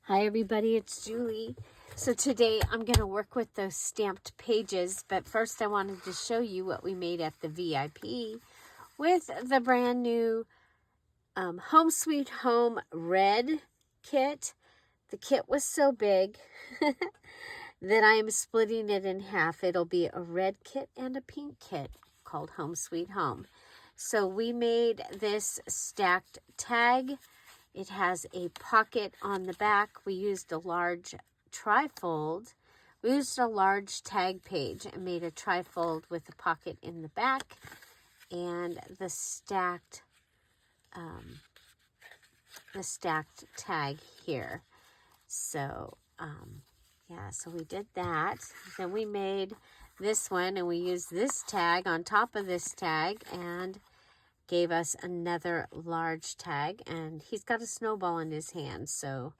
Hi everybody, it's Julie. So today I'm going to work with those stamped pages, but first I wanted to show you what we made at the VIP with the brand new Home Sweet Home Red kit. The kit was so big that I am splitting it in half. It'll be a red kit and a pink kit called Home Sweet Home. So we made this stacked tag. It has a pocket on the back. We used a large trifold. We used a large tag page and made a trifold with a pocket in the back and the stacked tag here. So, yeah, so we did that. Then we made this one and we used this tag on top of this tag and gave us another large tag, and he's got a snowball in his hand, so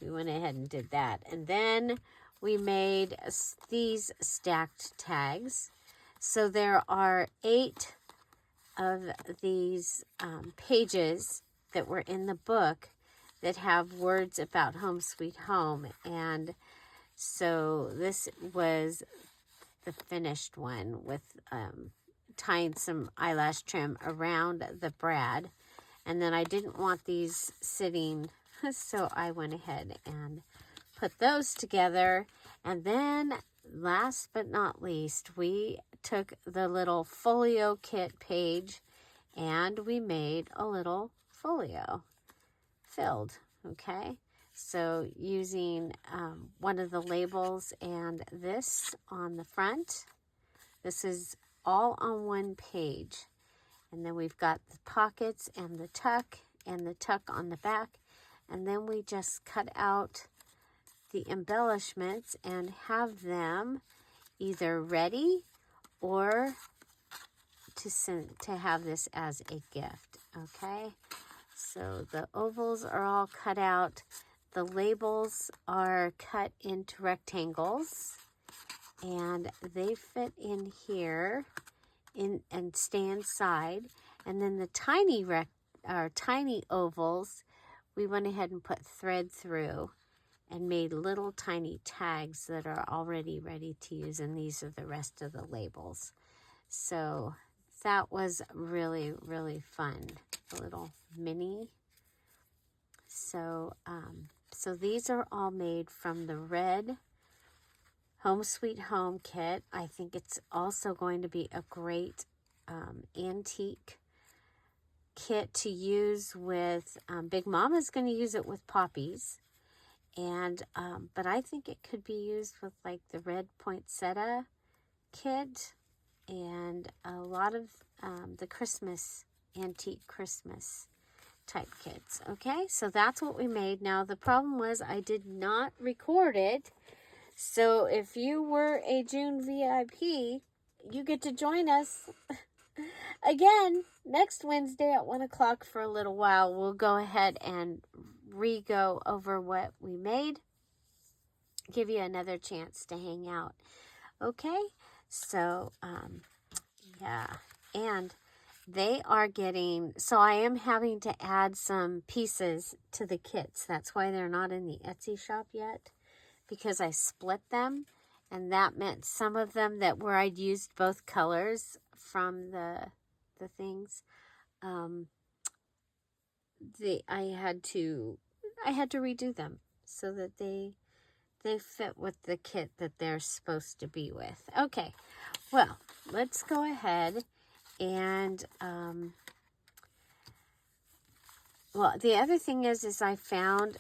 we went ahead and did that. And then we made these stacked tags. So there are 8 of these pages that were in the book that have words about Home Sweet Home, and so this was the finished one with tying some eyelash trim around the brad. And then I didn't want these sitting, so I went ahead and put those together. And then last but not least, we took the little folio kit page and we made a little folio filled. Okay, so using one of the labels and this on the front. This is all on one page, and then we've got the pockets and the tuck on the back, and then we just cut out the embellishments and have them either ready or to have this as a gift. Okay, so the ovals are all cut out, the labels are cut into rectangles, and they fit in here and stay inside. And then the tiny ovals, we went ahead and put thread through and made little tiny tags that are already ready to use. And these are the rest of the labels. So that was really, really fun. A little mini. So, so these are all made from the red Home Sweet Home kit. I think it's also going to be a great antique kit to use with, Big Mama's going to use it with poppies. And, but I think it could be used with like the red poinsettia kit and a lot of the Christmas, antique Christmas type kits. Okay, so that's what we made. Now the problem was I did not record it. So if you were a June VIP, you get to join us again next Wednesday at 1 o'clock for a little while. We'll go ahead and re-go over what we made. Give you another chance to hang out. Okay? So, yeah. And they are getting, so I am having to add some pieces to the kits. That's why they're not in the Etsy shop yet, because I split them, and that meant some of them that where I'd used both colors from the things, I had to redo them so that they fit with the kit that they're supposed to be with. Okay, well, let's go ahead and well, the other thing is I found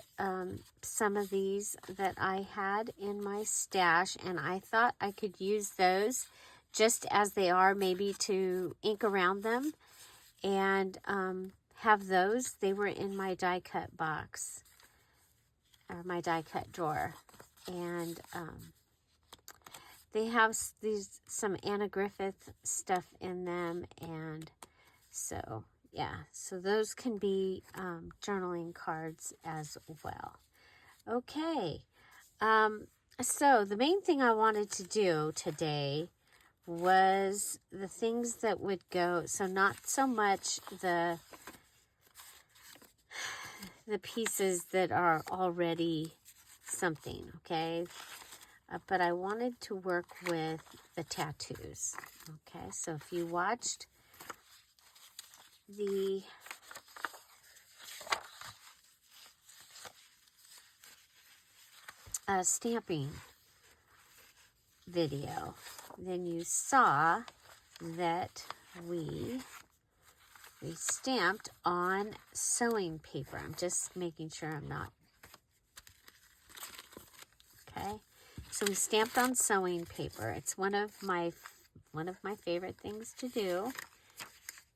some of these that I had in my stash, and I thought I could use those just as they are, maybe to ink around them and have those. They were in my die cut box, or my die cut drawer, and they have some Anna Griffith stuff in them, and so yeah, so those can be journaling cards as well. Okay, so the main thing I wanted to do today was the things that would go, so not so much the pieces that are already something, okay? But I wanted to work with the tattoos, okay? So if you watched the stamping video, then you saw that we stamped on sewing paper. I'm just making sure I'm not, okay? So we stamped on sewing paper. It's one of my favorite things to do.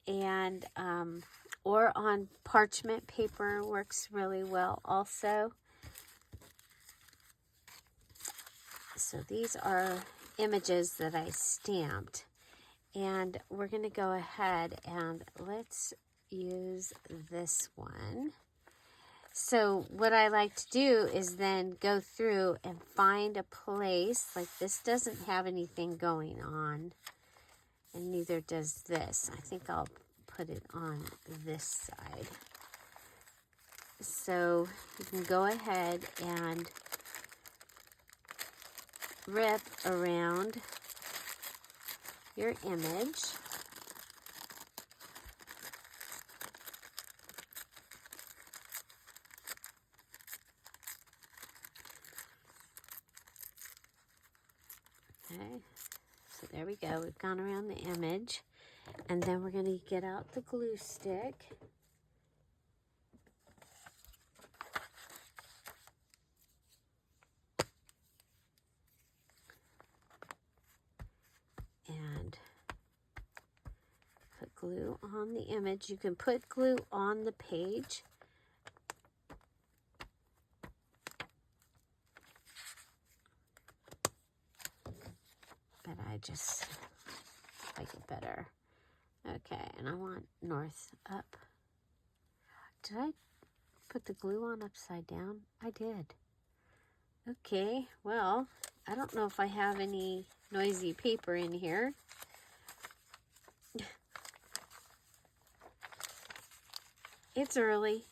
And or on parchment paper works really well also. So these are images that I stamped, and we're going to go ahead and let's use this one. So what I like to do is then go through and find a place, like this doesn't have anything going on, and neither does this. I think I'll put it on this side. So you can go ahead and wrap around your image. Okay, so there we go. We've gone around the image, and then we're going to get out the glue stick. And put glue on the image. You can put glue on the page. But I just like it better. Okay, and I want north up. Did I put the glue on upside down? I did. Okay, well, I don't know if I have any noisy paper in here. It's early.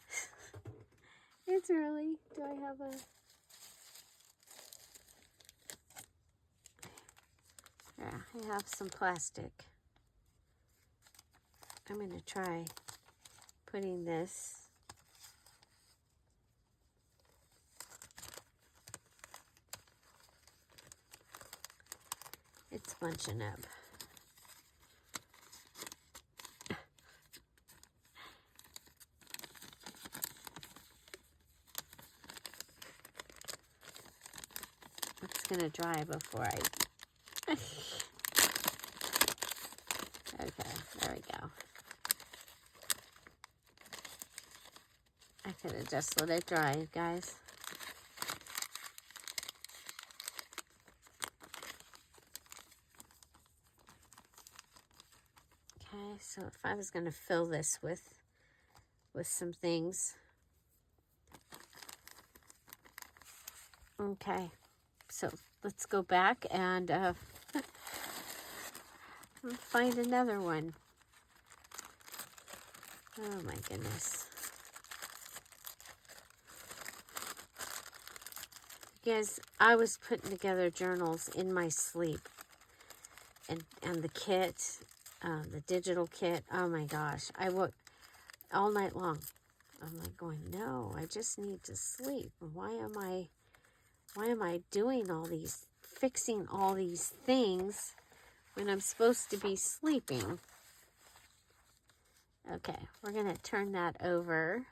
It's early. Do I have a... Yeah, I have some plastic. I'm going to try putting this. It's bunching up. It's going to dry before I... Okay, there we go. I could have just let it dry, guys. Okay, so if I was going to fill this with some things. Okay, so let's go back and find another one. Oh my goodness. Guys, I was putting together journals in my sleep. And the kit, the digital kit, oh my gosh. I worked all night long. I'm like going, no, I just need to sleep. Why am I doing all these, fixing all these things when I'm supposed to be sleeping? Okay, we're going to turn that over.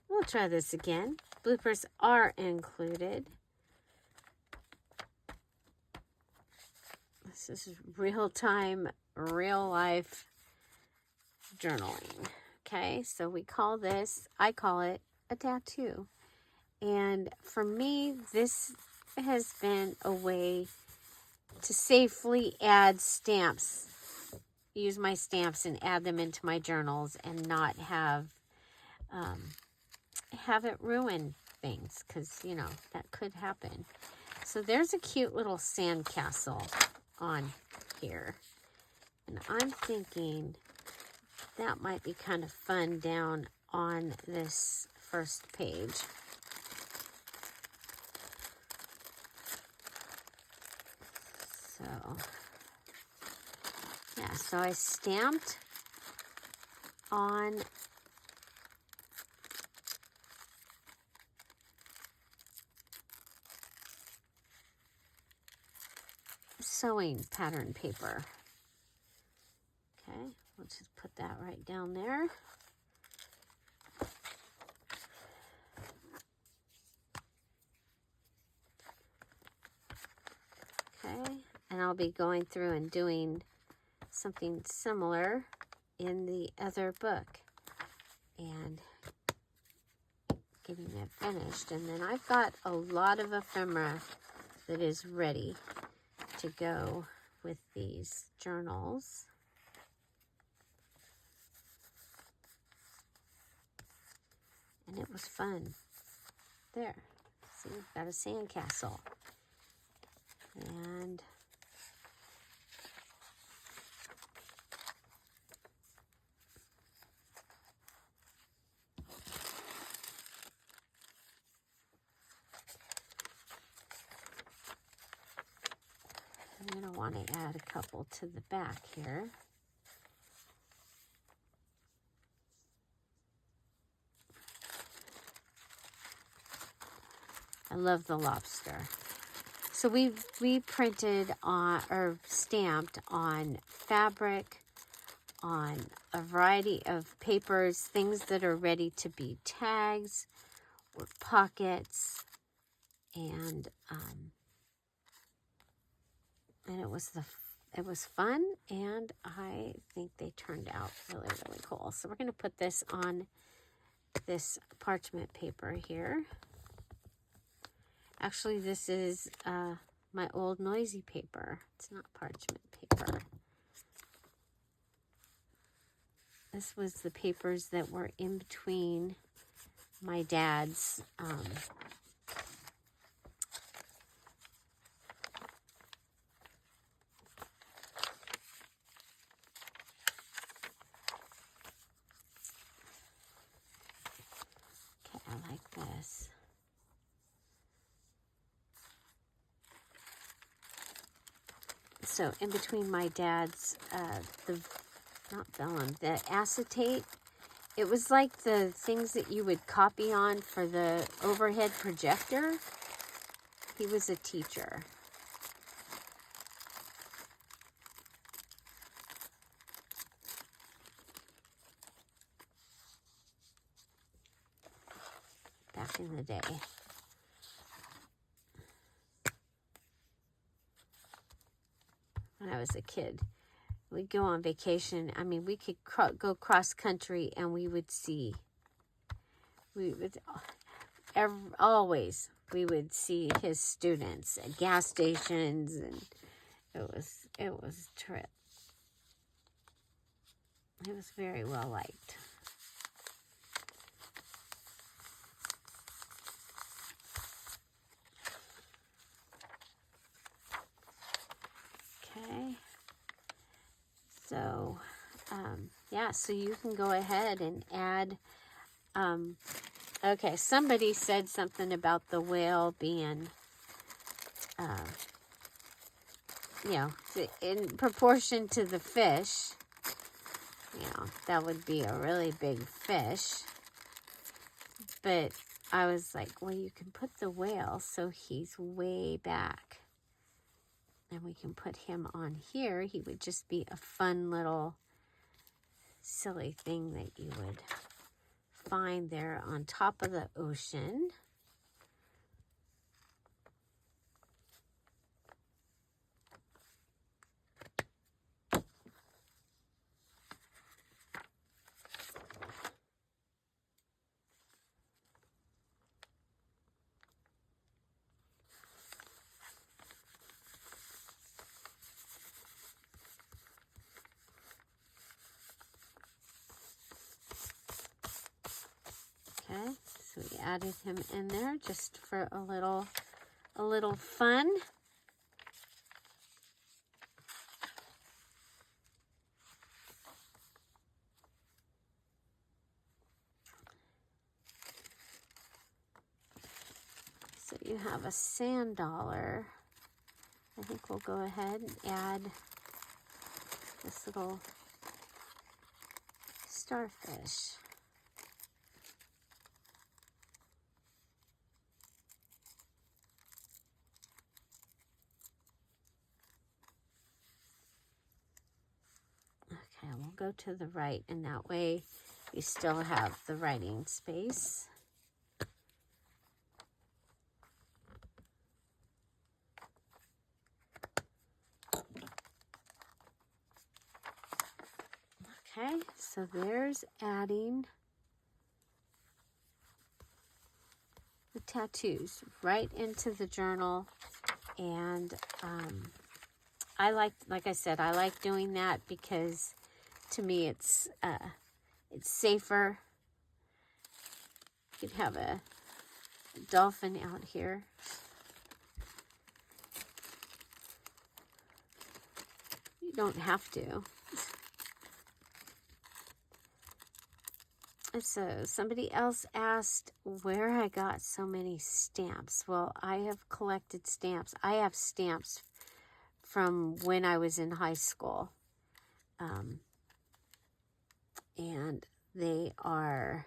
We'll try this again. Bloopers are included. This is real-time, real-life journaling. Okay, so we call this, I call it a tattoo. And for me, this has been a way to safely add stamps, use my stamps and add them into my journals and not have it ruin things, because, you know, that could happen. So there's a cute little sandcastle on here. And I'm thinking that might be kind of fun down on this first page. So, yeah, so I stamped on sewing pattern paper. Okay, we'll just put that right down there. Okay, and I'll be going through and doing something similar in the other book and getting it finished. And then I've got a lot of ephemera that is ready to go with these journals. And it was fun. There, see, we've got a sandcastle. And I'm going to want to add a couple to the back here. I love the lobster. So we printed on, or stamped on fabric, on a variety of papers, things that are ready to be tags or pockets, and it was fun, and I think they turned out really, really cool. So we're going to put this on this parchment paper here. Actually, this is my old noisy paper. It's not parchment paper. This was the papers that were in between my dad's okay, I like this. So in between my dad's, not vellum, the acetate, it was like the things that you would copy on for the overhead projector. He was a teacher. Back in the day. When I was a kid, we'd go on vacation. I mean, we could go cross country and we would see, always we would see his students at gas stations, and it was a trip. It was very well liked. Okay, so, yeah, so you can go ahead and add, okay, somebody said something about the whale being, you know, in proportion to the fish, you know, that would be a really big fish, but I was like, well, you can put the whale so he's way back. And we can put him on here. He would just be a fun little silly thing that you would find there on top of the ocean. Okay, so we added him in there just for a little fun. you have a sand dollar, I think we'll go ahead and add this little starfish. Okay, we'll go to the right, and that way you still have the writing space. Okay, so there's adding the tattoos right into the journal. And like I said, I like doing that because to me it's safer. You could have a dolphin out here. You don't have to. So somebody else asked where I got so many stamps. Well, I have collected stamps. I have stamps from when I was in high school. And they are,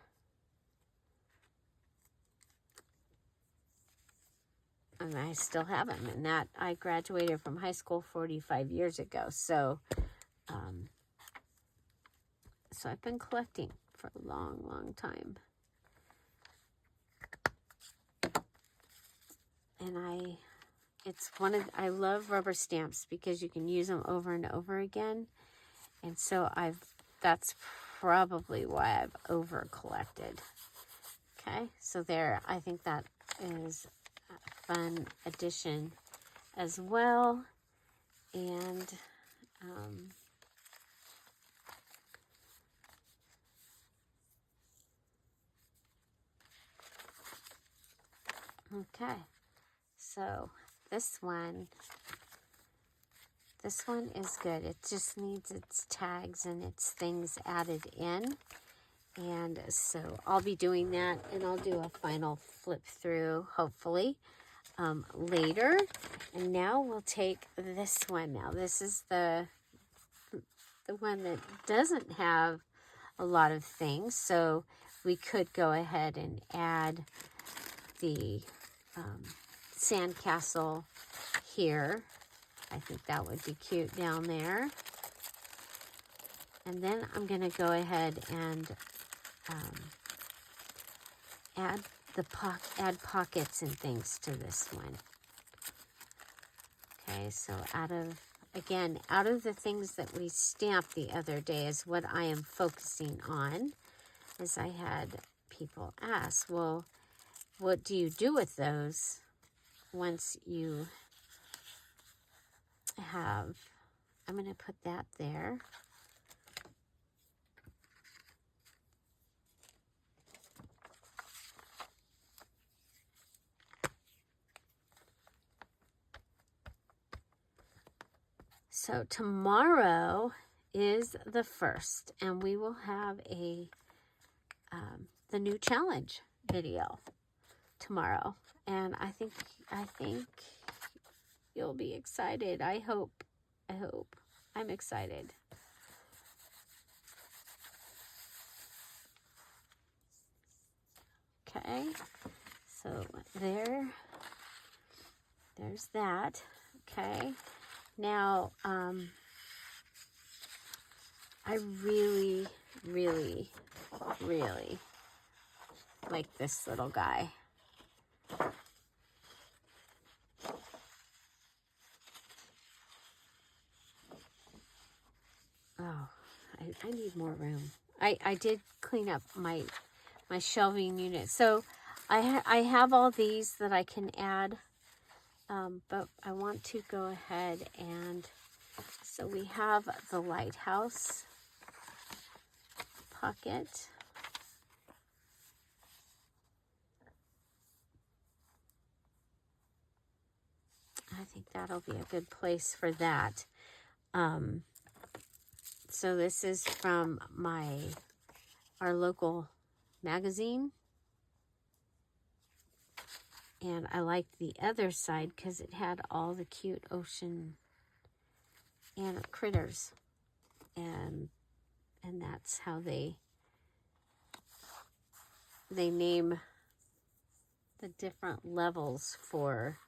and I still have them. And that, I graduated from high school 45 years ago. So, so I've been collecting for a long, long time. And I love rubber stamps because you can use them over and over again. And so that's probably why I've over collected. Okay, so there, I think that is a fun addition as well. And okay, so this one is good. It just needs its tags and its things added in. And so I'll be doing that, and I'll do a final flip through, hopefully, later. And now we'll take this one. Now this is the one that doesn't have a lot of things. So we could go ahead and add the sandcastle here. I think that would be cute down there. And then I'm going to go ahead and add pockets and things to this one. Okay, so out of the things that we stamped the other day is what I am focusing on. As I had people ask, well, what do you do with those once you have, I'm going to put that there. So tomorrow is the 1st, and we will have the new challenge video tomorrow. And I think you'll be excited. I hope. I'm excited. Okay, so there's that. Okay, now I really, really, really like this little guy. Oh, I need more room. I did clean up my shelving unit. So I have all these that I can add, but I want to go ahead and, so we have the Lighthouse Pocket. I think that'll be a good place for that. So this is from our local magazine. And I liked the other side because it had all the cute ocean and critters. And that's how they name the different levels for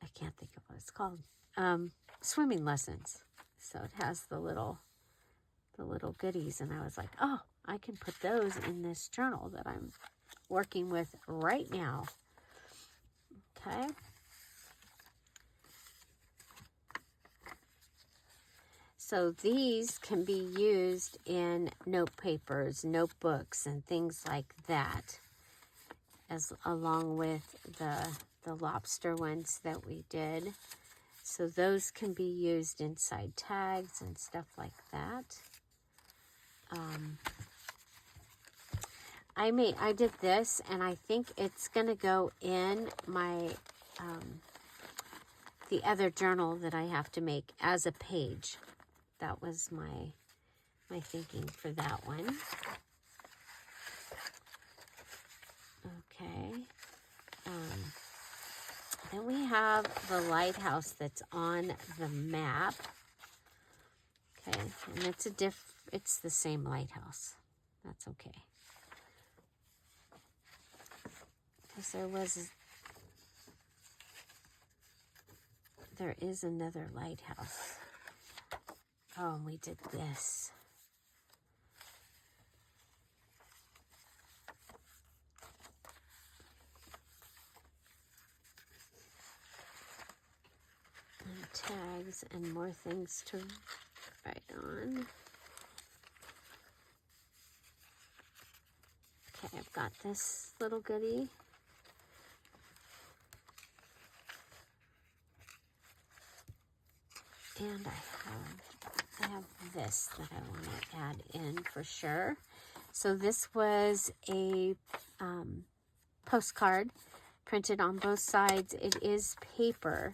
I can't think of what it's called. Swimming lessons. So it has the little goodies, and I was like, oh, I can put those in this journal that I'm working with right now. Okay. So these can be used in note papers, notebooks, and things like that, as along with the lobster ones that we did. So those can be used inside tags and stuff like that. I did this, and I think it's gonna go in my the other journal that I have to make as a page. That was my thinking for that one. Okay. Then we have the lighthouse that's on the map. Okay, and it's the same lighthouse. That's okay. Because there is another lighthouse. Oh, and we did this. And tags and more things to write on. Okay, I've got this little goodie. And I have this that I want to add in for sure. So this was a postcard printed on both sides. It is paper.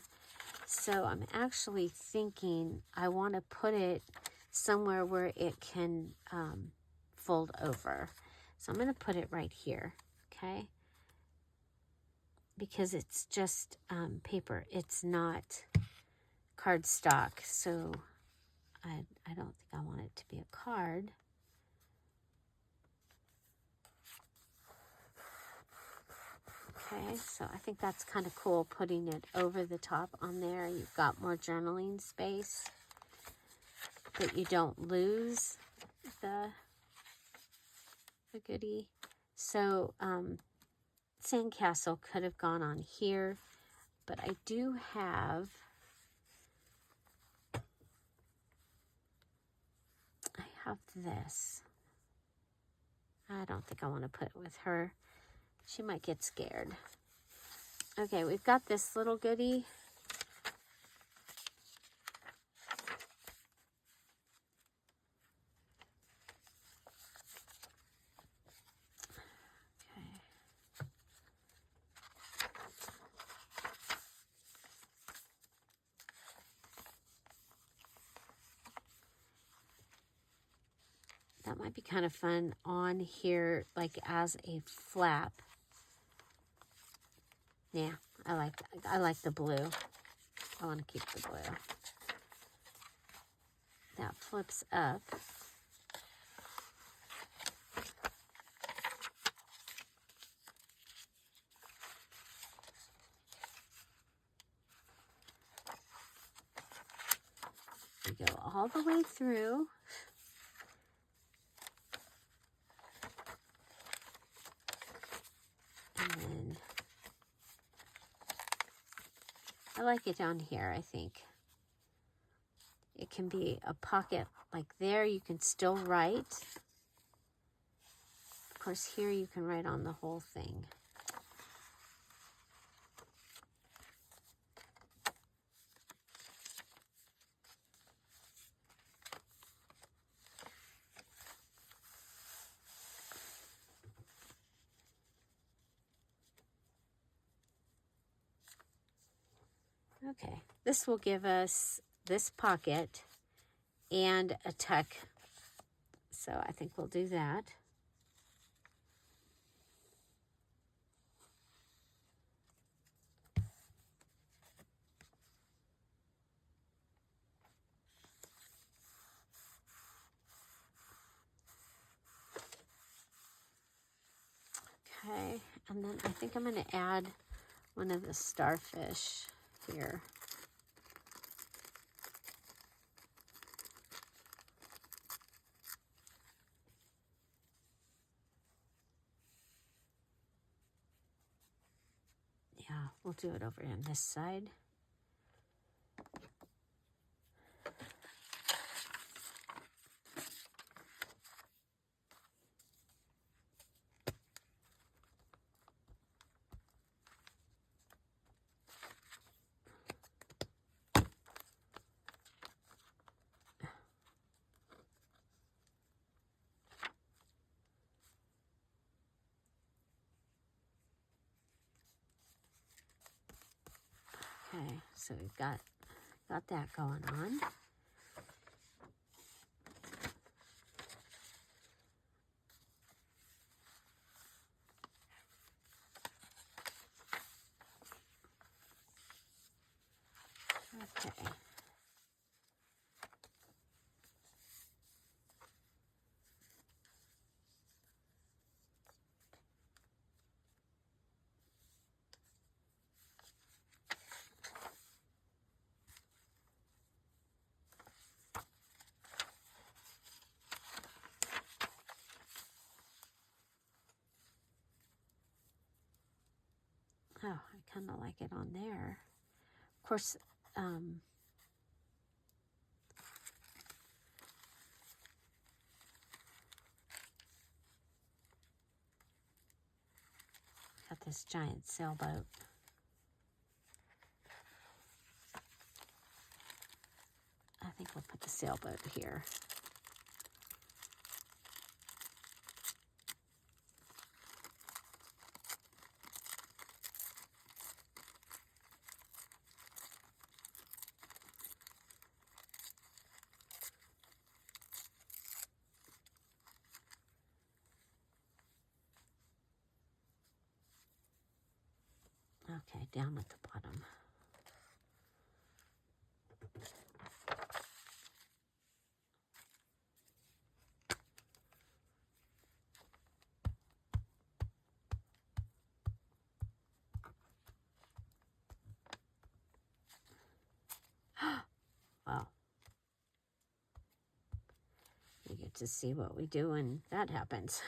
So I'm actually thinking I want to put it somewhere where it can fold over. So I'm going to put it right here, okay? Because it's just paper. It's not cardstock, so I don't think I want it to be a card. Okay, so I think that's kind of cool, putting it over the top on there. You've got more journaling space, but you don't lose the goodie. So sandcastle could have gone on here, but I do have this. I don't think I want to put it with her. She might get scared. Okay, we've got this little goodie. That might be kind of fun on here, like as a flap. Yeah, I like the blue. I want to keep the blue. That flips up. We go all the way through. I like it down here, I think. It can be a pocket like there. You can still write. Of course, here you can write on the whole thing. Okay, this will give us this pocket and a tuck. So I think we'll do that. Okay, and then I think I'm going to add one of the starfish here. Yeah, we'll do it over on this side. Okay, so we've got that going on. Okay. Oh, I kind of like it on there. Of course, got this giant sailboat. I think we'll put the sailboat here. Okay, down at the bottom. Wow. You get to see what we do when that happens.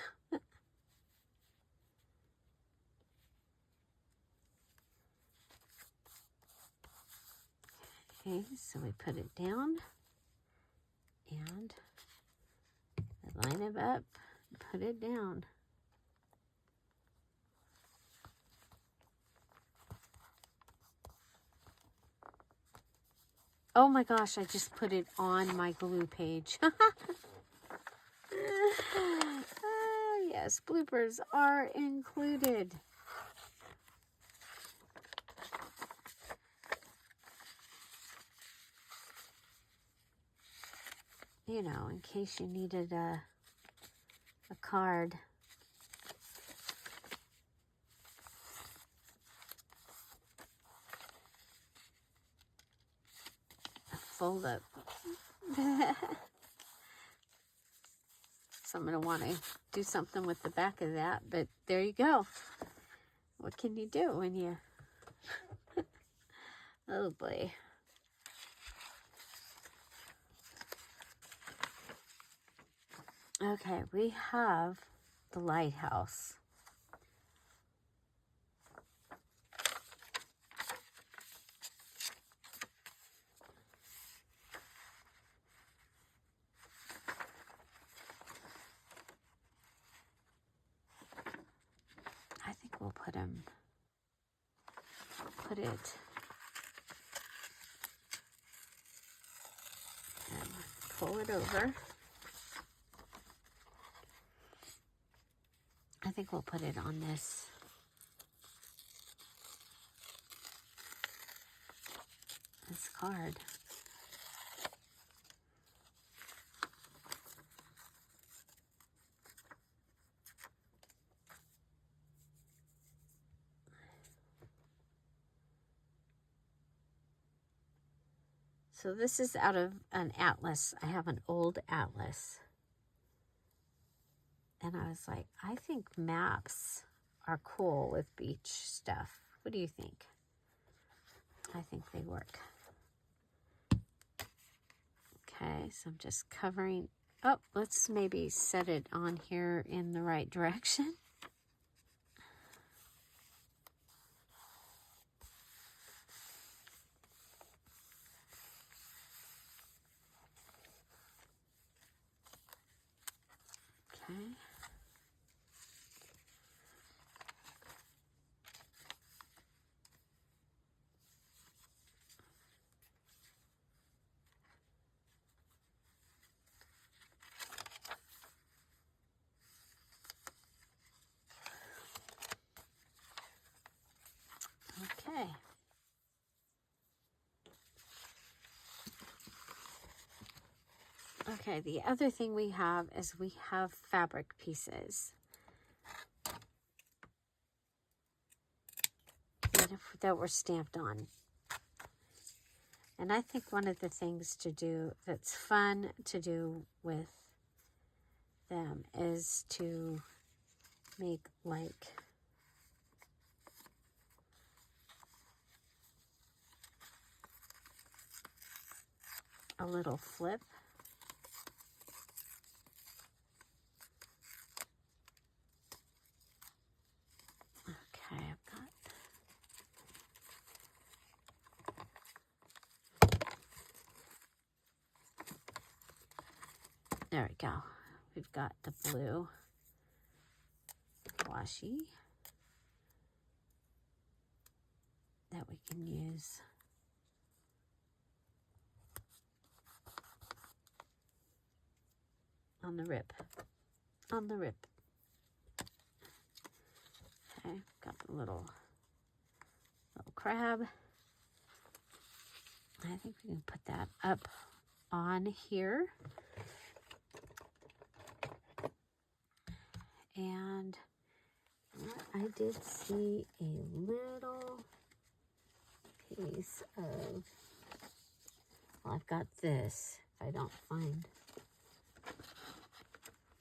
Okay, so we put it down and line it up, put it down. Oh my gosh, I just put it on my glue page. Yes, bloopers are included. You know, in case you needed a card. A fold up. So I'm going to want to do something with the back of that, but there you go. What can you do when you... Oh boy. Okay, we have the lighthouse. I think we'll put it and pull it over. I think we'll put it on this card. So this is out of an atlas. I have an old atlas. And I was like, I think maps are cool with beach stuff. What do you think? I think they work. Okay, so I'm just covering. Oh, let's maybe set it on here in the right direction. Okay. Okay. Okay, the other thing we have is we have fabric pieces that were stamped on. And I think one of the things to do that's fun to do with them is to make like a little flip. Okay, I've got there we go. We've got the blue washi that we can use. On the rip. On the rip. Okay, got the little crab. I think we can put that up on here. And I did see a little piece of, well, I've got this. If I don't find,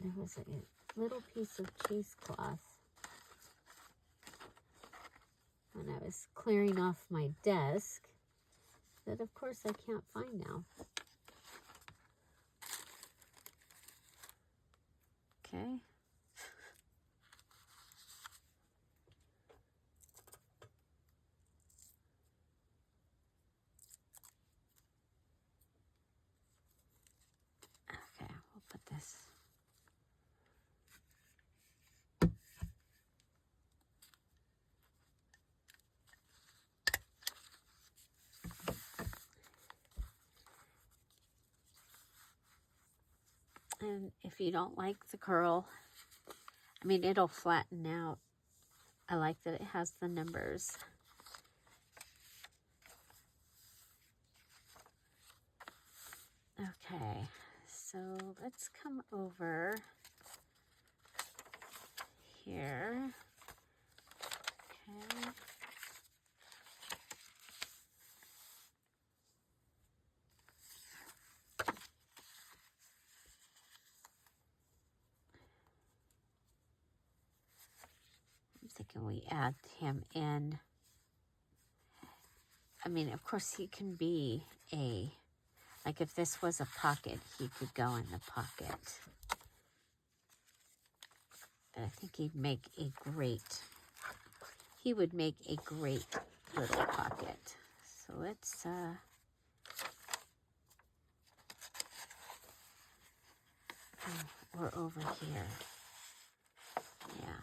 there was a little piece of cheesecloth when I was clearing off my desk that of course I can't find now. Okay. Okay, we'll put this. And if you don't like the curl, I mean, it'll flatten out. I like that it has the numbers. Okay, so let's come over here. Okay. I'm thinking we add him in. I mean, of course, he can be a, like if this was a pocket, he could go in the pocket. But I think he'd make a great, he would make a great little pocket. So let's, we're over here. Yeah.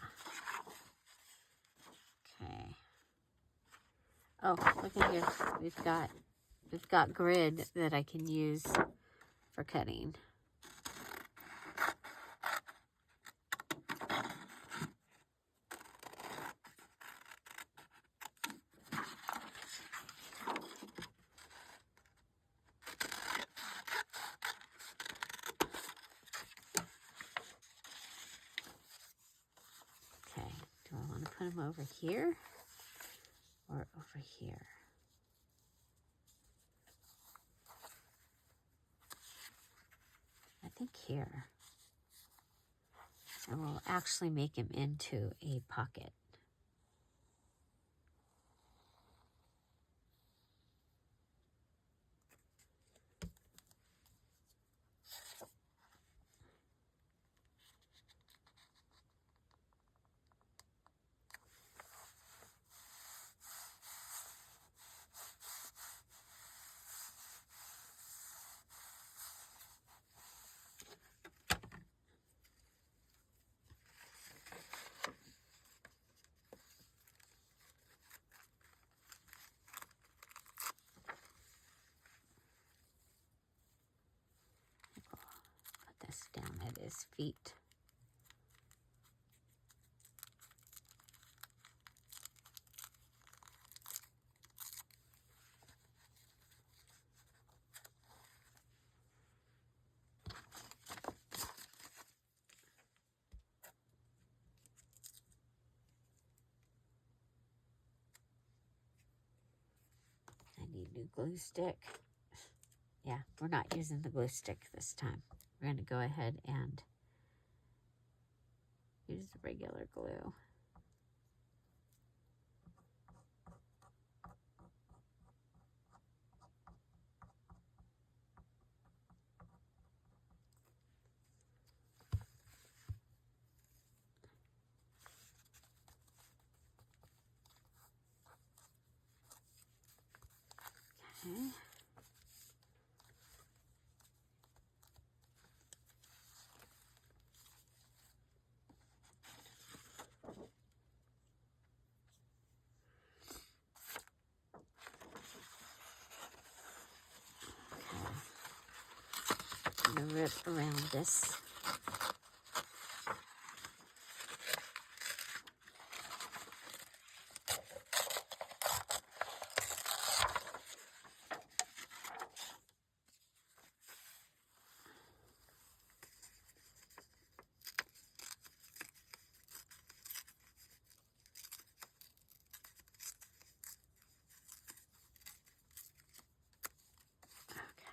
Okay. Oh, look at here. We've got grid that I can use for cutting. put them over here or over here? I think here. And we'll actually make him into a pocket. Put this down at his feet. I need new glue stick. Yeah, we're not using the glue stick this time. We're going to go ahead and use the regular glue. Okay. I'm going to rip around this.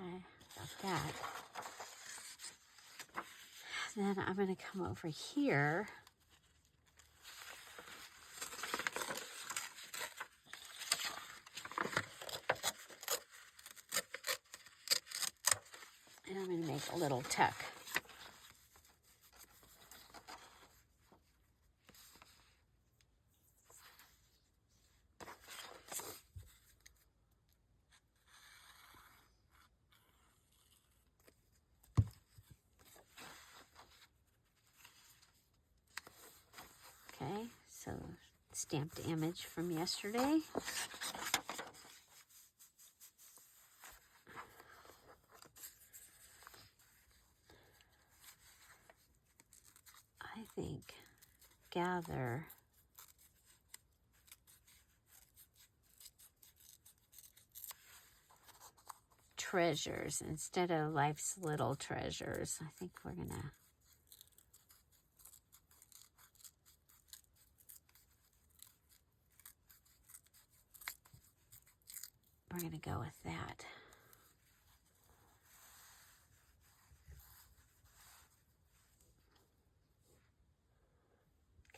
Okay, got that. Then I'm going to come over here. And I'm going to make a little tuck. Okay, so stamped image from yesterday. I think gather treasures instead of life's little treasures. I think we're gonna go with that.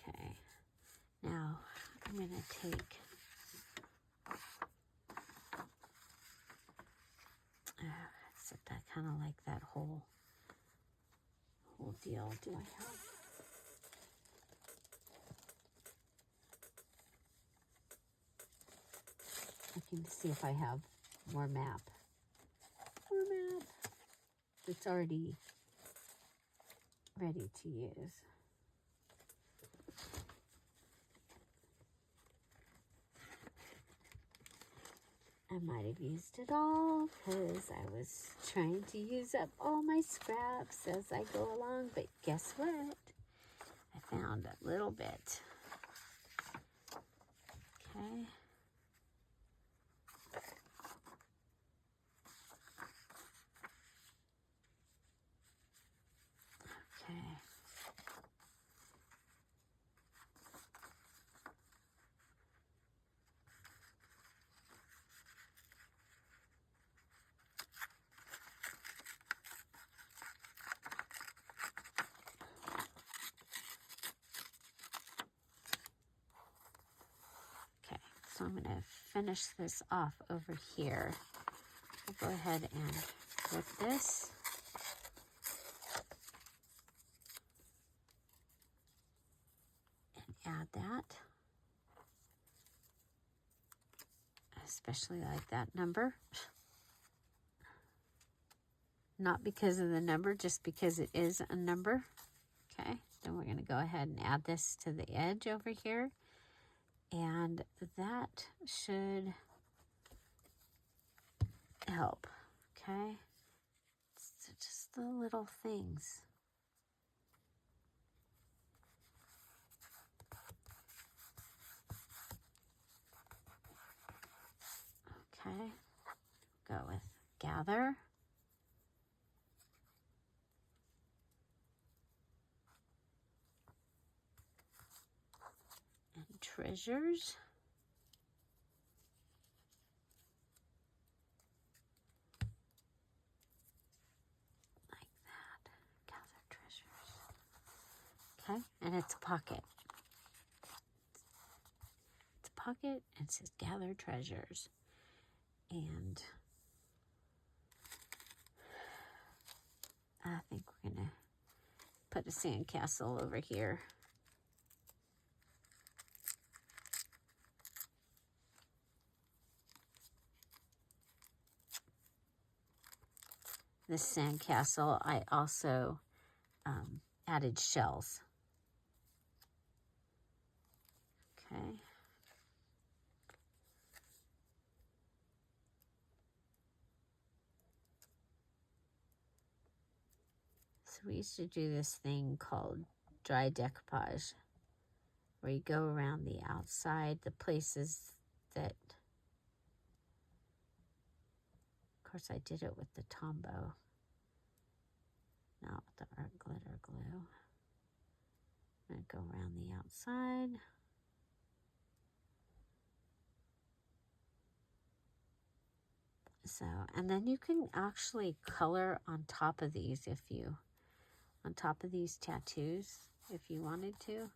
Okay, now I'm gonna take except I kind of like that whole deal. Do I have? I can see if I have more map. It's already ready to use. I might have used it all because I was trying to use up all my scraps as I go along, but guess what? I found a little bit. Okay. Okay. I'm going to finish this off over here. I'll go ahead and rip this. And add that. Especially like that number. Not because of the number, just because it is a number. Okay, then we're going to go ahead and add this to the edge over here. And that should help, okay? So just the little things. Okay, go with gather. And treasures. Like that. Gather treasures. Okay, and it's a pocket. It's a pocket, and it says gather treasures. And I think we're going to put a sandcastle over here. This sandcastle, I also added shells. Okay. So we used to do this thing called dry decoupage, where you go around the outside, the places that, of course I did it with the Tombow, not with the art glitter glue. I'm going to go around the outside. So, and then you can actually color on top of these on top of these tattoos, if you wanted to.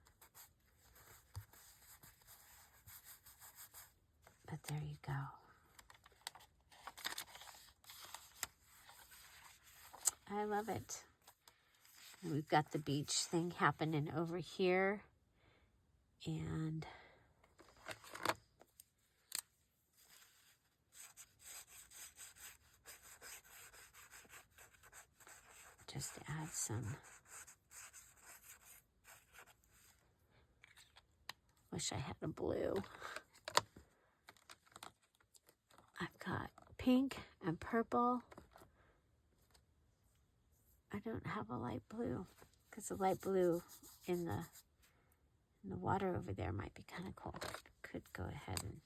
But there you go. I love it. And we've got the beach thing happening over here. And just add some. Wish I had a blue. I've got pink and purple. I don't have a light blue because the light blue in the water over there might be kind of cool. Could go ahead and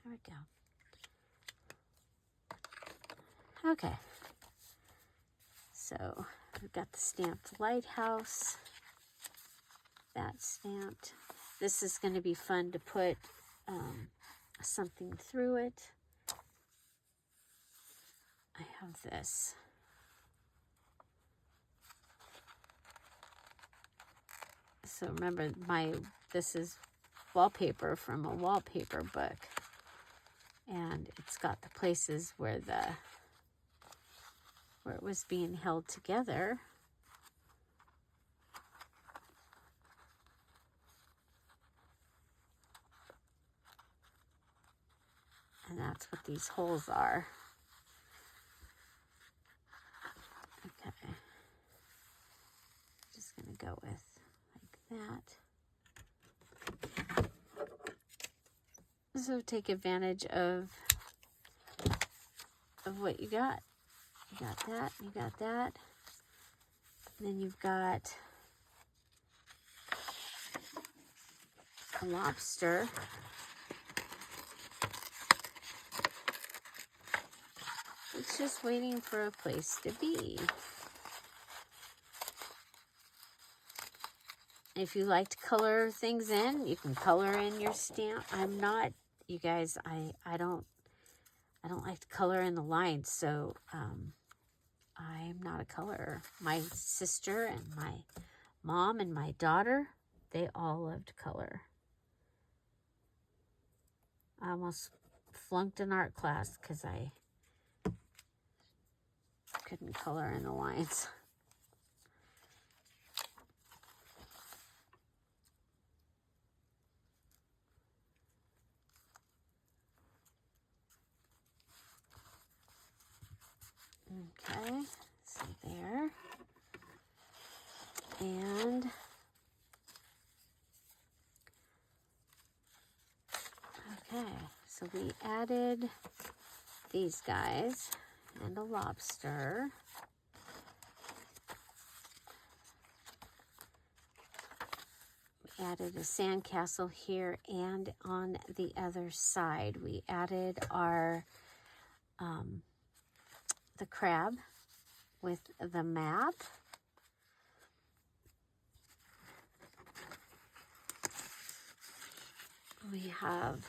there we go. Okay. So we've got the stamped lighthouse. That's stamped. This is going to be fun to put something through it. I have this. So remember, this is wallpaper from a wallpaper book. And it's got the places where it was being held together. And that's what these holes are. Okay. Just going to go with like that. So take advantage of what you got. You got that, you got that. And then you've got a lobster. It's just waiting for a place to be. If you like to color things in, you can color in your stamp. I'm not, you guys, I I don't like to color in the lines, so I'm not a colorer. My sister and my mom and my daughter, they all love to color. I almost flunked an art class because I couldn't color in the lines. Okay, so there. And okay, so we added these guys and a lobster. We added a sandcastle here, and on the other side we added our the crab with the map. We have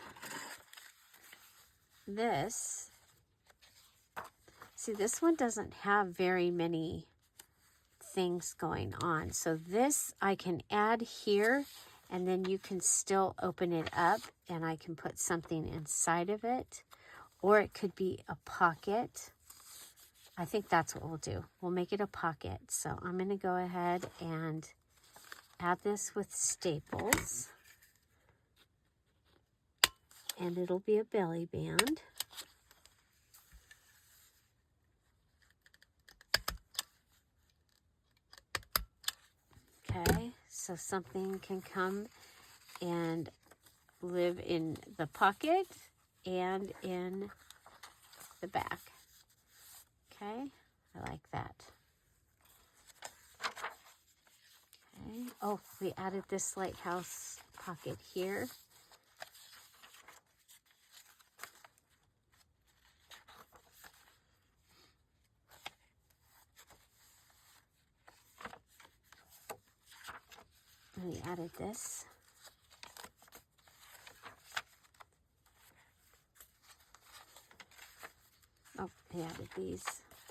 this. See, this one doesn't have very many things going on. So this I can add here, and then you can still open it up and I can put something inside of it. Or it could be a pocket. I think that's what we'll do. We'll make it a pocket. So I'm going to go ahead and add this with staples. And it'll be a belly band. Okay, so something can come and live in the pocket and in the back. Okay, I like that. Okay, oh, we added this Lighthouse Pocket here. And we added this. Oh, we added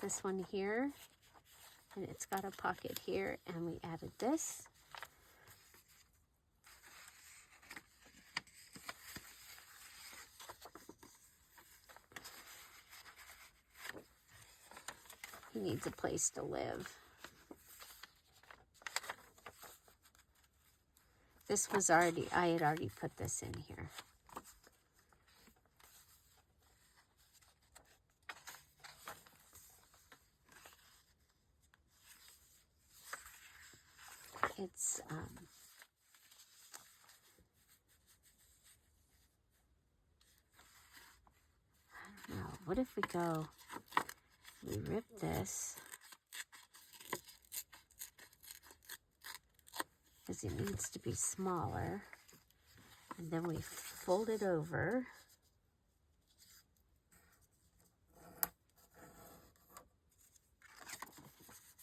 this one here, and it's got a pocket here, and we added this. He needs a place to live. This was already, I had already put this in here. It's, I don't know, what if we rip this, because it needs to be smaller, and then we fold it over.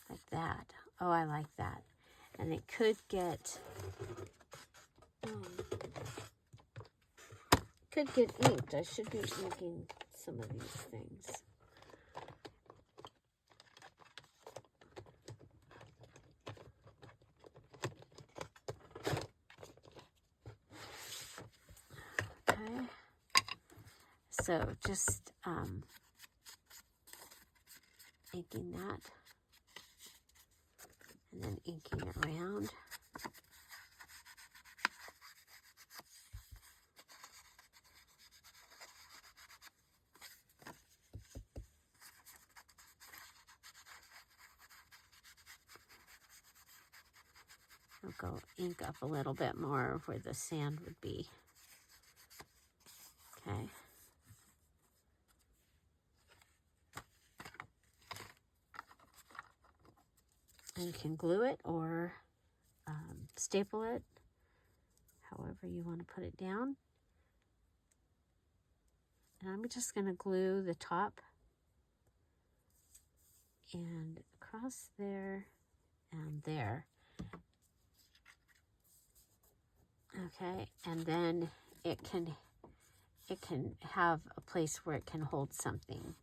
Like that. Oh, I like that. And it could get, inked. I should be inking some of these things. Okay. So just inking that. And then inking it around. I'll go ink up a little bit more where the sand would be. Okay. And you can glue it or staple it, however you want to put it down. And I'm just going to glue the top and across there and there. Okay, and then it can it can have a place where it can hold something.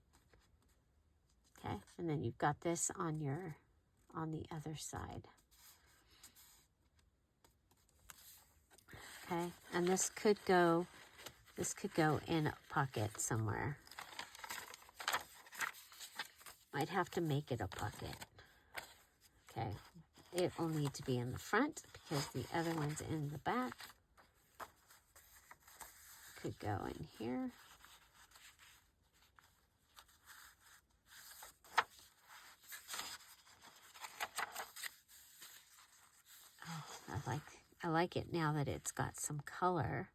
Okay, and then you've got this on the other side. Okay, and this could go in a pocket somewhere. Might have to make it a pocket. Okay, it will need to be in the front because the other one's in the back. Could go in here. Oh, I like it now that it's got some color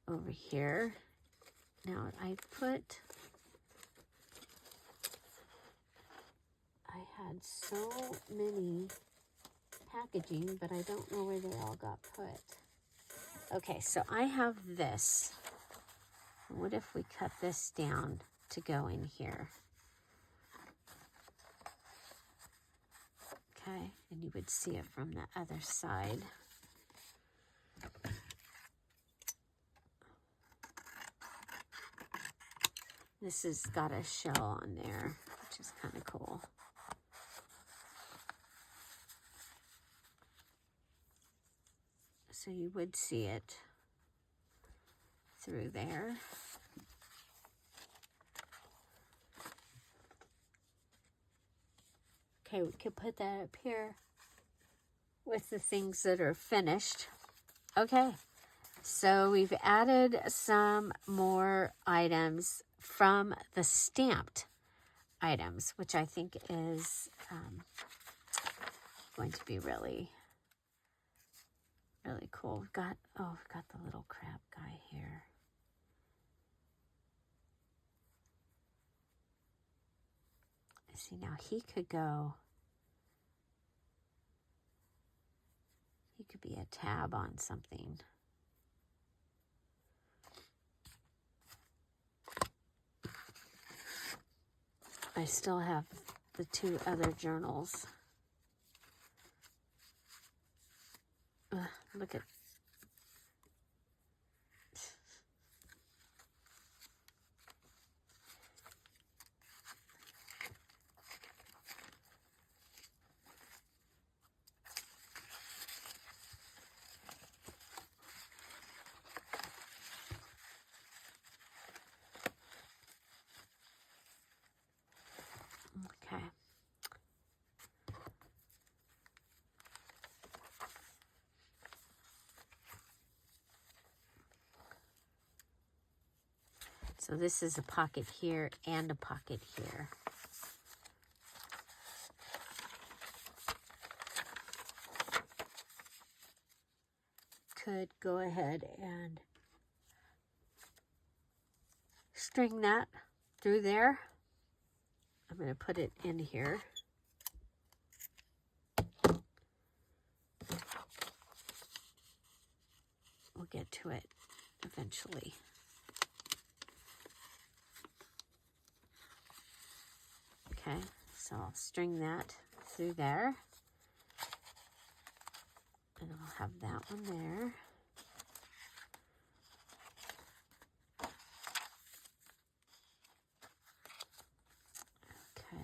over here. Now I had so many packaging, but I don't know where they all got put. Okay, so I have this. What if we cut this down to go in here? Okay, and you would see it from the other side. This has got a shell on there, which is kind of cool. So you would see it through there. Okay, we could put that up here with the things that are finished. Okay, so we've added some more items from the stamped items, which I think is going to be really, really cool. We've got the little crab guy here. See, now he could be a tab on something. I still have the 2 other journals. Look at okay. So this is a pocket here and a pocket here. Could go ahead and string that through there. I'm going to put it in here. We'll get to it eventually. Okay, so I'll string that through there. And I'll have that one there. Okay.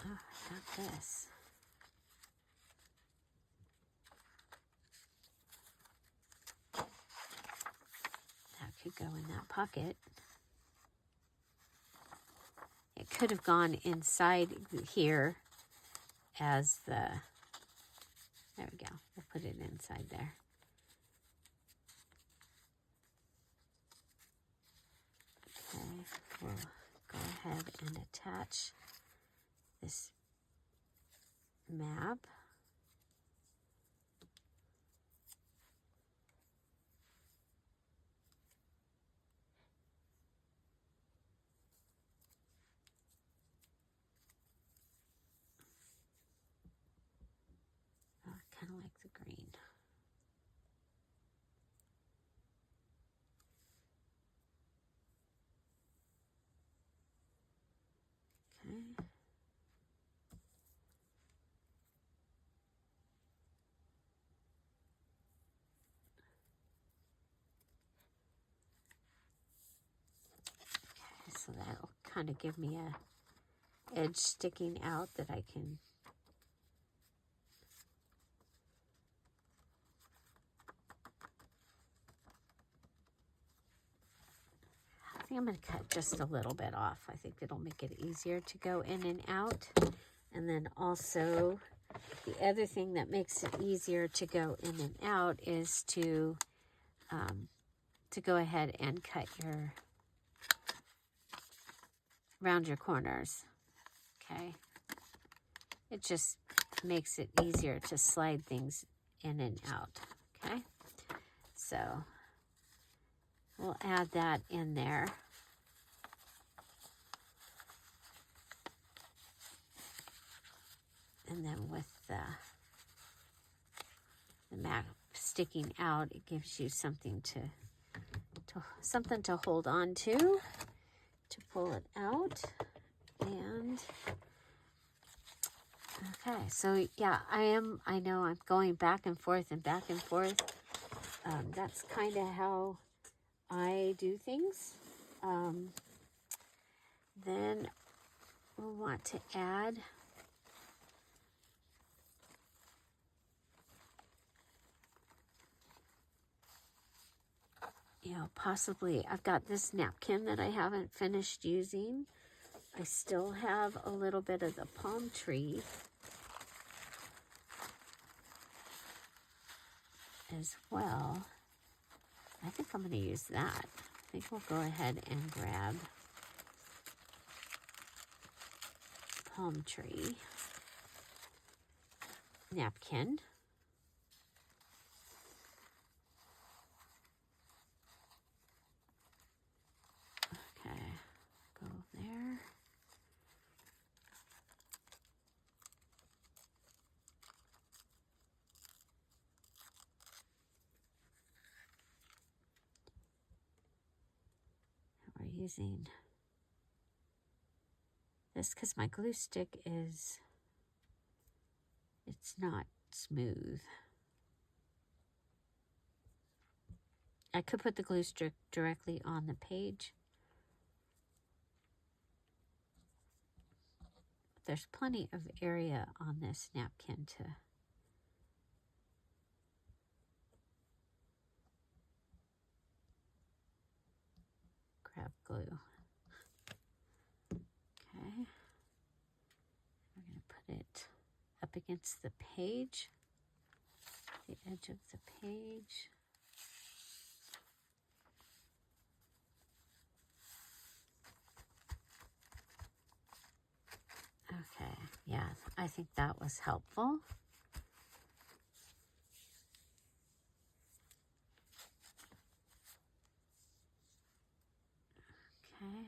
Oh, I got this. Could go in that pocket. It could have gone inside here as the, there we go, we'll put it inside there. Okay, we'll go ahead and attach this map. Kind of like the green. So that'll kind of give me a edge sticking out that I can I think I'm going to cut just a little bit off. I think it'll make it easier to go in and out. And then also, the other thing that makes it easier to go in and out is to go ahead and cut round your corners. Okay. It just makes it easier to slide things in and out. Okay. So we'll add that in there. And then with the map sticking out, it gives you something to hold on to pull it out. And okay, so yeah, I know I'm going back and forth and back and forth. That's kind of how I do things. Then we'll want to add possibly, I've got this napkin that I haven't finished using. I still have a little bit of the palm tree as well. I think I'm going to use that. I think we'll go ahead and grab palm tree napkin. Okay, go there. We're using this because my glue stick it's not smooth. I could put the glue stick directly on the page. There's plenty of area on this napkin to grab glue. Okay. We're going to put it up against the page, the edge of the page. Okay, yeah, I think that was helpful. Okay.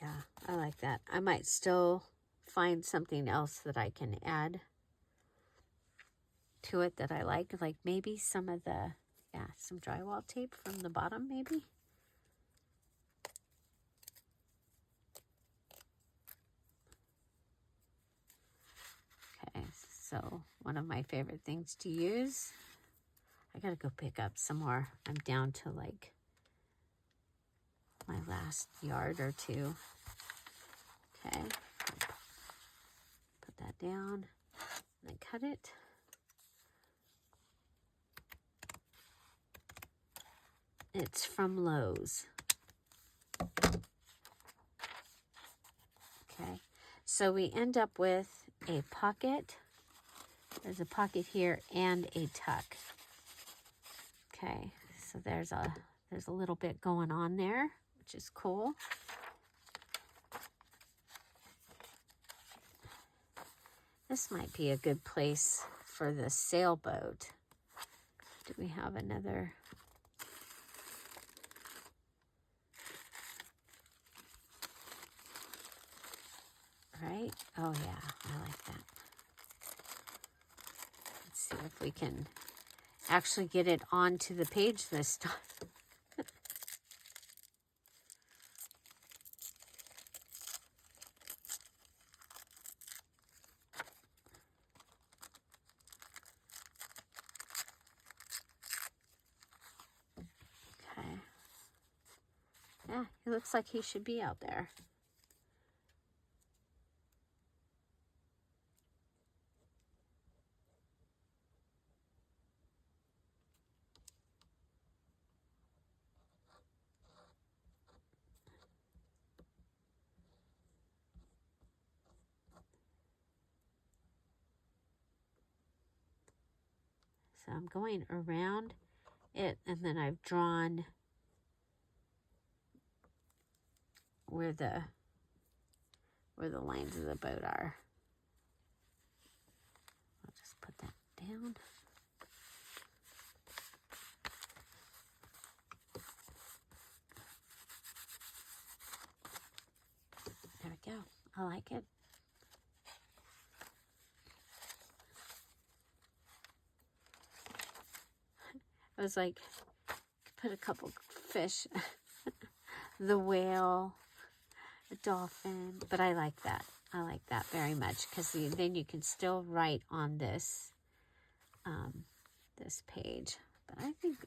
Yeah, I like that. I might still find something else that I can add to it that I like maybe some of the, some drywall tape from the bottom, maybe. Okay, so one of my favorite things to use, I gotta go pick up some more. I'm down to like my last yard or two. Okay, put that down, and then cut it. It's from Lowe's. Okay, so we end up with a pocket. There's a pocket here and a tuck. Okay, so there's a little bit going on there, which is cool. This might be a good place for the sailboat. Do we have another? right? Oh yeah, I like that. Let's see if we can actually get it onto the page this time. Okay. Yeah, he looks like he should be out there. So I'm going around it, and then I've drawn where the lines of the boat are. I'll just put that down. There we go. I like it. I was like, put a couple fish, the whale, a dolphin, but I like that. I like that very much because then you can still write on this this page. But I think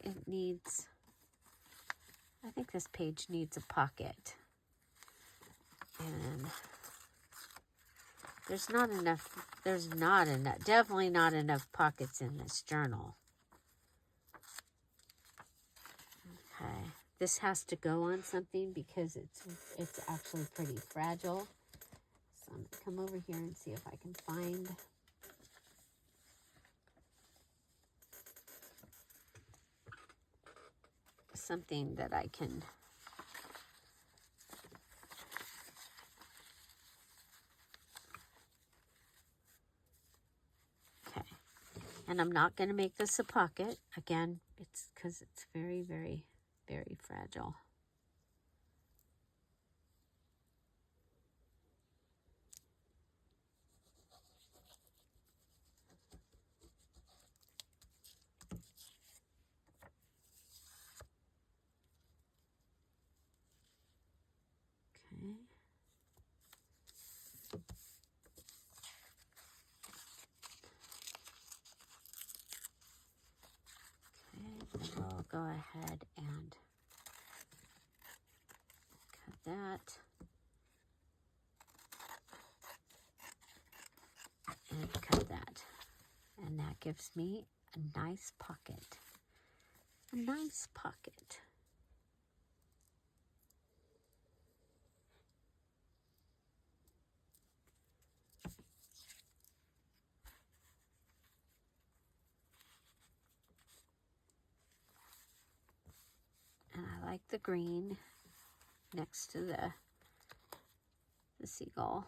this page needs a pocket. And definitely not enough pockets in this journal. Okay, this has to go on something because it's actually pretty fragile. So I'm gonna come over here and see if I can find something that I can. Okay, and I'm not going to make this a pocket again. It's because it's very, very, very fragile. Okay. Okay, then we'll go ahead and cut that. And cut that. And that gives me a nice pocket. A nice pocket. And I like the green next to the seagull.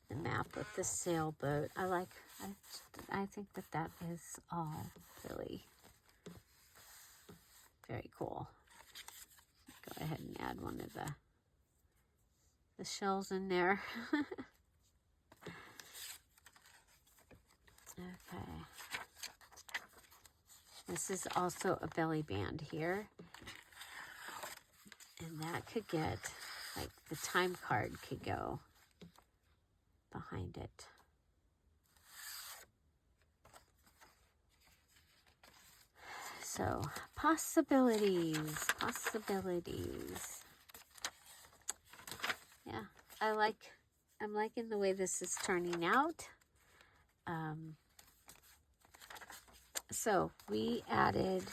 The map with the sailboat. I think that is all really very cool. Go ahead and add one of the shells in there. Okay. This is also a belly band here. And that could get, like, the time card could go behind it. So, possibilities. Yeah, I'm liking the way this is turning out. So, we added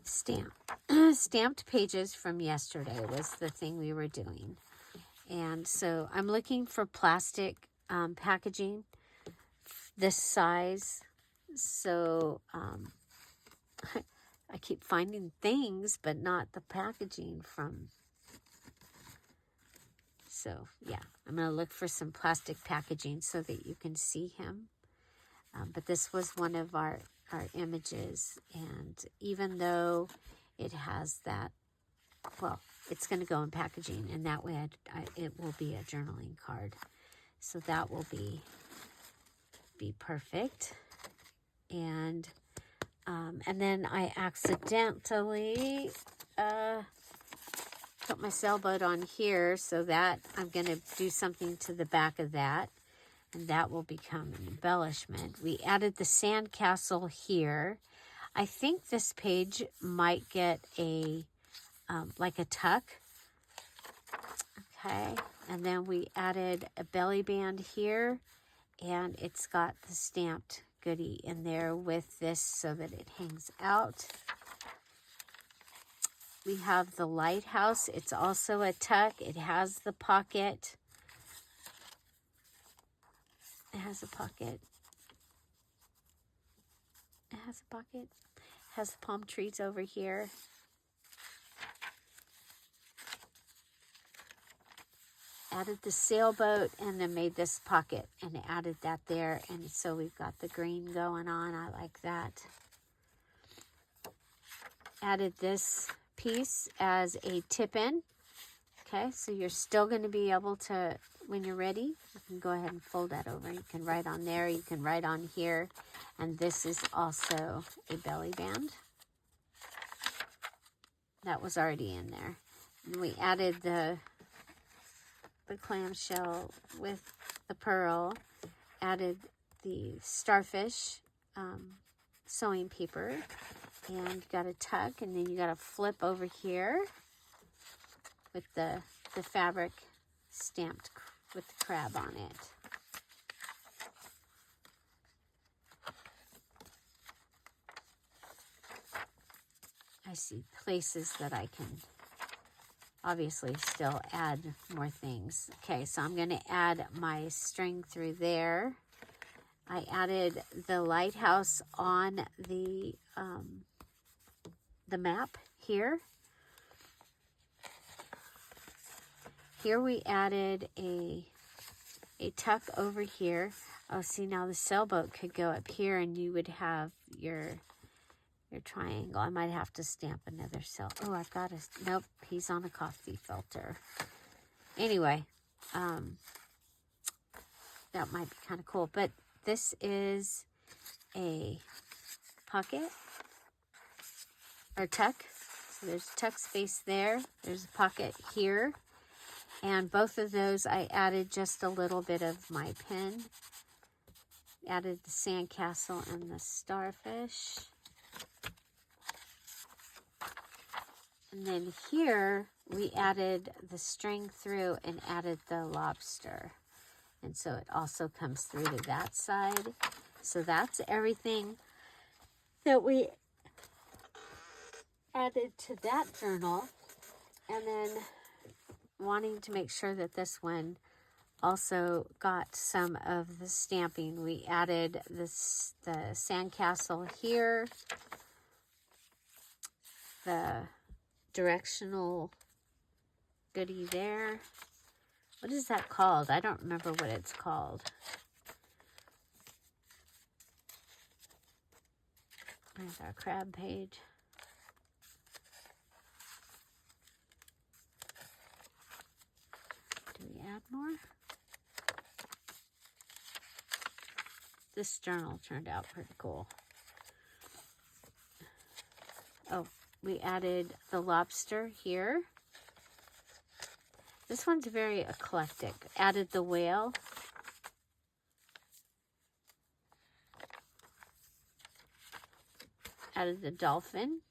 stamped pages from yesterday was the thing we were doing. And so I'm looking for plastic packaging this size. So I keep finding things, but not the packaging from. So yeah, I'm going to look for some plastic packaging so that you can see him. But this was one of our images. And even though it has that well, it's going to go in packaging, and that way it will be a journaling card. So that will be perfect. And then I accidentally put my sailboat on here, so that I'm going to do something to the back of that, and that will become an embellishment. We added the sandcastle here. I think this page might get a like a tuck. Okay, and then we added a belly band here, and it's got the stamped goodie in there with this so that it hangs out. We have the lighthouse. It's also a tuck. It has the pocket. It has a pocket. It has a pocket. It has the palm trees over here. Added the sailboat and then made this pocket and added that there. And so we've got the green going on. I like that. Added this piece as a tip-in. Okay, so you're still going to be able to, when you're ready, you can go ahead and fold that over. You can write on there. You can write on here. And this is also a belly band. That was already in there. And we added the clamshell with the pearl, added the starfish sewing paper, and you got a tuck, and then you got a flip over here with the fabric stamped with the crab on it. I see places that I can obviously still add more things. Okay, so I'm going to add my string through there. I added the lighthouse on the map here. Here we added a tuck over here. Oh, see, now the sailboat could go up here and you would have your triangle. I might have to stamp another sail. Oh, I've got a, nope, he's on a coffee filter. Anyway, that might be kind of cool. But this is a pocket or tuck. So there's a tuck space there. There's a pocket here. And both of those I added just a little bit of my pen. Added the sandcastle and the starfish. And then here we added the string through and added the lobster. And so it also comes through to that side. So that's everything that we added to that journal. And then wanting to make sure that this one also got some of the stamping, we added the sandcastle here, the directional goodie there. What is that called? I don't remember what it's called. There's our crab page. Do we add more? This journal turned out pretty cool. Oh, we added the lobster here. This one's very eclectic. Added the whale. Added the dolphin.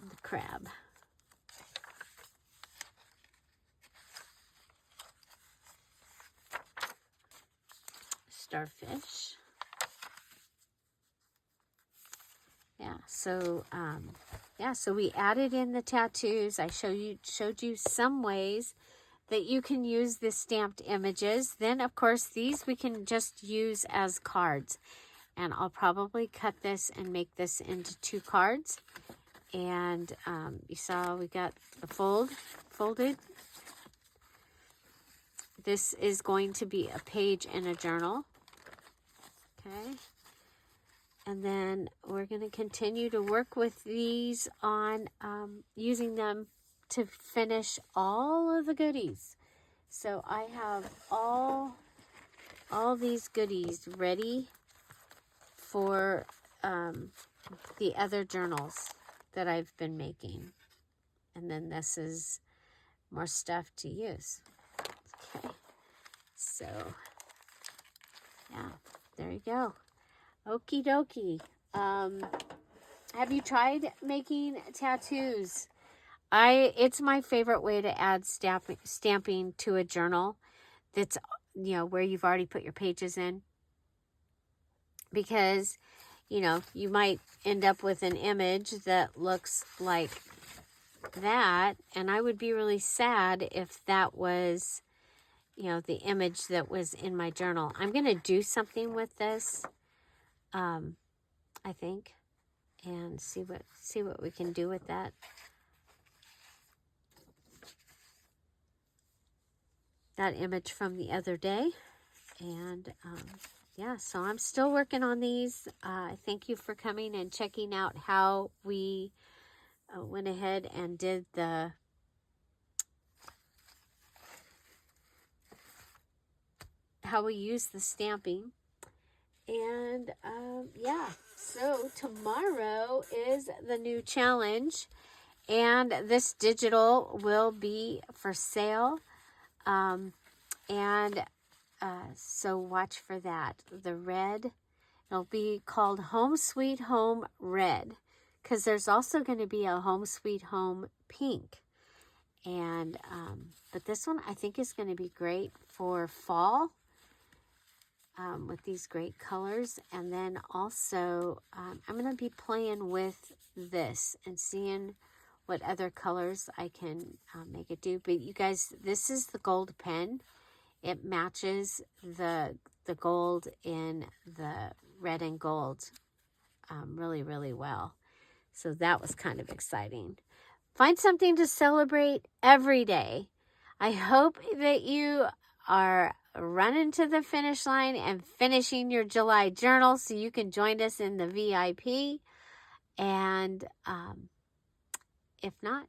And the crab. Starfish. So we added in the tattoos. I showed you some ways that you can use the stamped images. Then, of course, these we can just use as cards. And I'll probably cut this and make this into 2 cards. And you saw we got the folded. This is going to be a page in a journal. Okay. And then we're going to continue to work with these on using them to finish all of the goodies. So I have all these goodies ready for the other journals that I've been making. And then this is more stuff to use. Okay, so yeah, there you go. Okie dokie. Have you tried making tattoos? It's my favorite way to add stamping to a journal that's, you know, where you've already put your pages in. Because, you know, you might end up with an image that looks like that, and I would be really sad if that was, you know, the image that was in my journal. I'm going to do something with this, I think, and see what we can do with that. That image from the other day. And yeah, so I'm still working on these. Thank you for coming and checking out how we went ahead and did how we used the stamping. And yeah, so tomorrow is the new challenge, and this digital will be for sale. So watch for that. The red, it'll be called Home Sweet Home Red, because there's also going to be a Home Sweet Home Pink. And but this one I think is going to be great for fall, with these great colors. And then also I'm going to be playing with this and seeing what other colors I can make it do. But you guys, this is the gold pen. It matches the gold in the red and gold really, really well. So that was kind of exciting. Find something to celebrate every day. I hope that you are running to the finish line and finishing your July journal so you can join us in the VIP. And if not,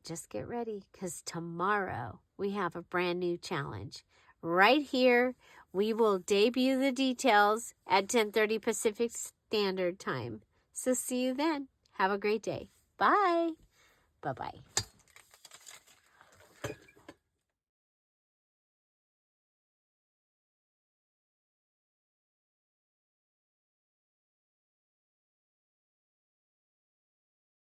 just get ready, because tomorrow we have a brand new challenge. Right here, we will debut the details at 10:30 Pacific Standard Time. So see you then. Have a great day. Bye. Bye-bye.